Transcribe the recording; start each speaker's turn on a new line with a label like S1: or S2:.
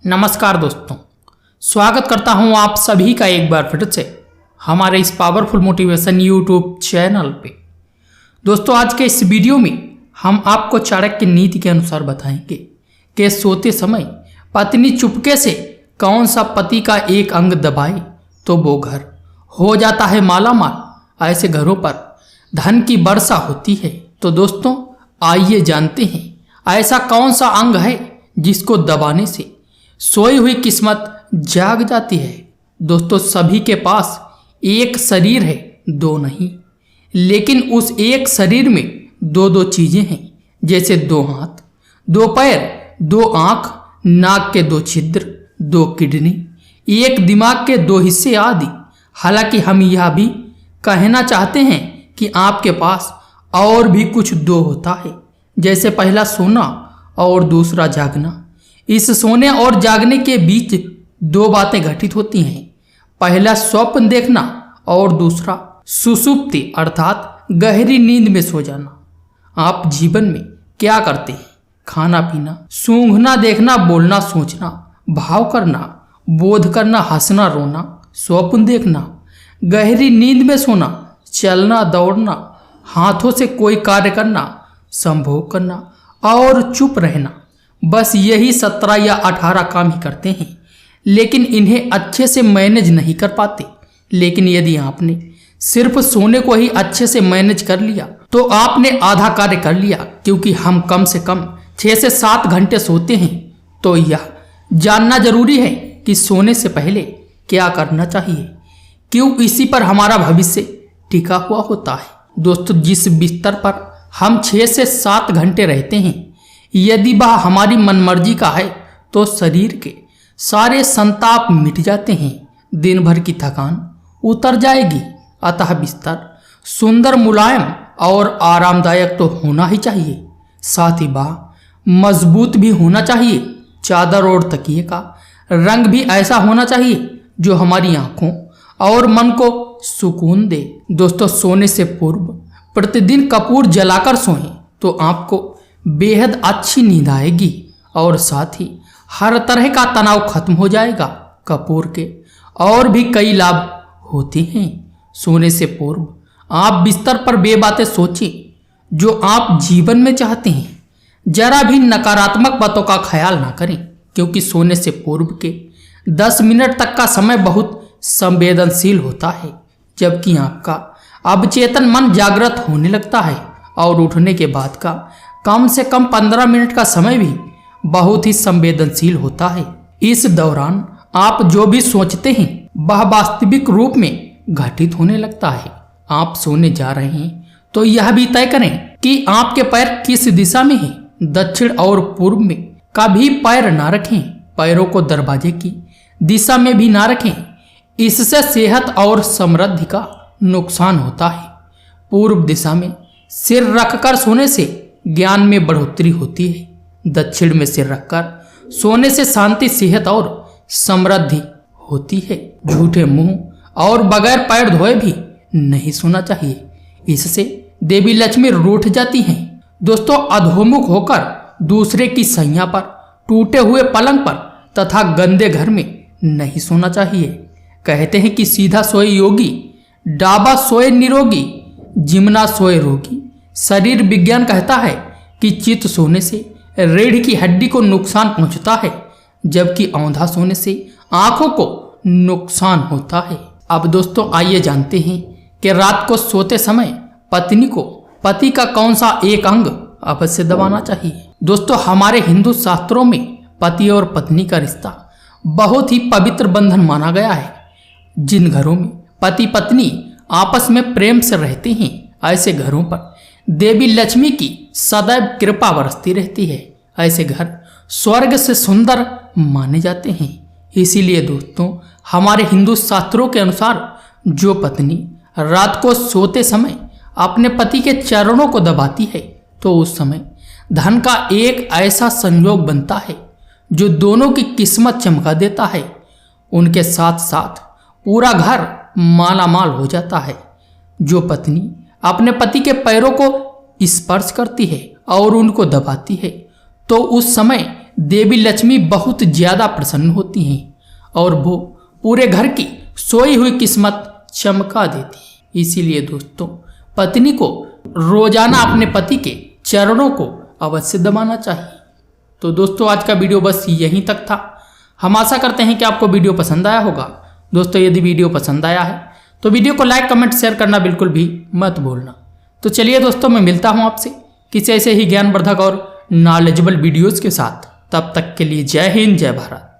S1: नमस्कार दोस्तों, स्वागत करता हूं आप सभी का एक बार फिर से हमारे इस पावरफुल मोटिवेशन यूट्यूब चैनल पे। दोस्तों, आज के इस वीडियो में हम आपको चाणक्य नीति के अनुसार बताएंगे कि सोते समय पत्नी चुपके से कौन सा पति का एक अंग दबाए तो वो घर हो जाता है मालामाल। ऐसे घरों पर धन की वर्षा होती है। तो दोस्तों, आइए जानते हैं ऐसा कौन सा अंग है जिसको दबाने से सोई हुई किस्मत जाग जाती है। दोस्तों, सभी के पास एक शरीर है, दो नहीं, लेकिन उस एक शरीर में दो दो चीजें हैं, जैसे दो हाथ, दो पैर, दो आंख, नाक के दो छिद्र, दो किडनी, एक दिमाग के दो हिस्से आदि। हालांकि हम यह भी कहना चाहते हैं कि आपके पास और भी कुछ दो होता है, जैसे पहला सोना और दूसरा जागना। इस सोने और जागने के बीच दो बातें घटित होती हैं। पहला स्वप्न देखना और दूसरा सुषुप्ति अर्थात गहरी नींद में सो जाना। आप जीवन में क्या करते हैं? खाना पीना, सूंघना, देखना, बोलना, सोचना, भाव करना, बोध करना, हंसना, रोना, स्वप्न देखना, गहरी नींद में सोना, चलना, दौड़ना, हाथों से कोई कार्य करना, संभोग करना और चुप रहना। बस यही 17 या 18 काम ही करते हैं, लेकिन इन्हें अच्छे से मैनेज नहीं कर पाते। लेकिन यदि आपने सिर्फ सोने को ही अच्छे से मैनेज कर लिया तो आपने आधा कार्य कर लिया, क्योंकि हम कम से कम 6 से 7 घंटे सोते हैं। तो यह जानना जरूरी है कि सोने से पहले क्या करना चाहिए, क्यों इसी पर हमारा भविष्य टिका हुआ होता है। दोस्तों, जिस बिस्तर पर हम 6 से 7 घंटे रहते हैं, यदि वह हमारी मनमर्जी का है तो शरीर के सारे संताप मिट जाते हैं, दिन भर की थकान उतर जाएगी। अतः बिस्तर सुंदर, मुलायम और आरामदायक तो होना ही चाहिए, साथ ही वह मजबूत भी होना चाहिए। चादर और तकिए का रंग भी ऐसा होना चाहिए जो हमारी आंखों और मन को सुकून दे। दोस्तों, सोने से पूर्व प्रतिदिन कपूर जलाकर सोएं तो आपको बेहद अच्छी नींद आएगी और साथ ही हर तरह का तनाव खत्म हो जाएगा। कपूर के और भी कई लाभ होते हैं। सोने से पूर्व आप बिस्तर पर वे बातें सोचें जो आप जीवन में चाहते हैं। जरा भी नकारात्मक बातों का ख्याल ना करें, क्योंकि सोने से पूर्व के 10 मिनट तक का समय बहुत संवेदनशील होता है, जबकि आपका अवचेतन मन जागृत होने लगता है और उठने के बाद का कम से कम 15 मिनट का समय भी बहुत ही संवेदनशील होता है। इस दौरान आप जो भी सोचते हैं वह वास्तविक रूप में घटित होने लगता है। आप सोने जा रहे हैं तो यह भी तय करें कि आपके पैर किस दिशा में हैं। दक्षिण और पूर्व में कभी पैर ना रखें। पैरों को दरवाजे की दिशा में भी ना रखें, इससे सेहत और समृद्धि का नुकसान होता है। पूर्व दिशा में सिर रखकर सोने से ज्ञान में बढ़ोतरी होती है। दक्षिण में सिर रखकर सोने से शांति, सेहत और समृद्धि होती है। झूठे मुंह और बगैर पैर धोए भी नहीं सोना चाहिए, इससे देवी लक्ष्मी रूठ जाती हैं। दोस्तों, अधोमुख होकर दूसरे की सैया पर, टूटे हुए पलंग पर तथा गंदे घर में नहीं सोना चाहिए। कहते हैं कि सीधा सोए योगी, डाबा सोए निरोगी, जिमना सोए रोगी। शरीर विज्ञान कहता है कि चित सोने से रीढ़ की हड्डी को नुकसान पहुंचता है, जबकि औंधा सोने से आंखों को नुकसान होता है। अब दोस्तों, आइए जानते हैं कि रात को सोते समय पत्नी को पति का कौन सा एक अंग अवश्य दबाना चाहिए। दोस्तों, हमारे हिंदू शास्त्रों में पति और पत्नी का रिश्ता बहुत ही पवित्र बंधन माना गया है। जिन घरों में पति पत्नी आपस में प्रेम से रहते हैं, ऐसे घरों पर देवी लक्ष्मी की सदैव कृपा बरसती रहती है। ऐसे घर स्वर्ग से सुंदर माने जाते हैं। इसीलिए दोस्तों, हमारे हिंदू शास्त्रों के अनुसार जो पत्नी रात को सोते समय अपने पति के चरणों को दबाती है तो उस समय धन का एक ऐसा संयोग बनता है जो दोनों की किस्मत चमका देता है। उनके साथ साथ पूरा घर मालामाल हो जाता है। जो पत्नी अपने पति के पैरों को स्पर्श करती है और उनको दबाती है तो उस समय देवी लक्ष्मी बहुत ज़्यादा प्रसन्न होती हैं और वो पूरे घर की सोई हुई किस्मत चमका देती है। इसीलिए दोस्तों पत्नी को रोजाना अपने पति के चरणों को अवश्य दबाना चाहिए। तो दोस्तों आज का वीडियो बस यहीं तक था। हम आशा करते हैं कि आपको वीडियो पसंद आया होगा। दोस्तों यदि वीडियो पसंद आया है तो वीडियो को लाइक कमेंट शेयर करना बिल्कुल भी मत भूलना। तो चलिए दोस्तों मैं मिलता हूँ आपसे किसी ऐसे ही ज्ञानवर्धक और नॉलेजेबल वीडियोज़ के साथ। तब तक के लिए जय हिंद जय भारत।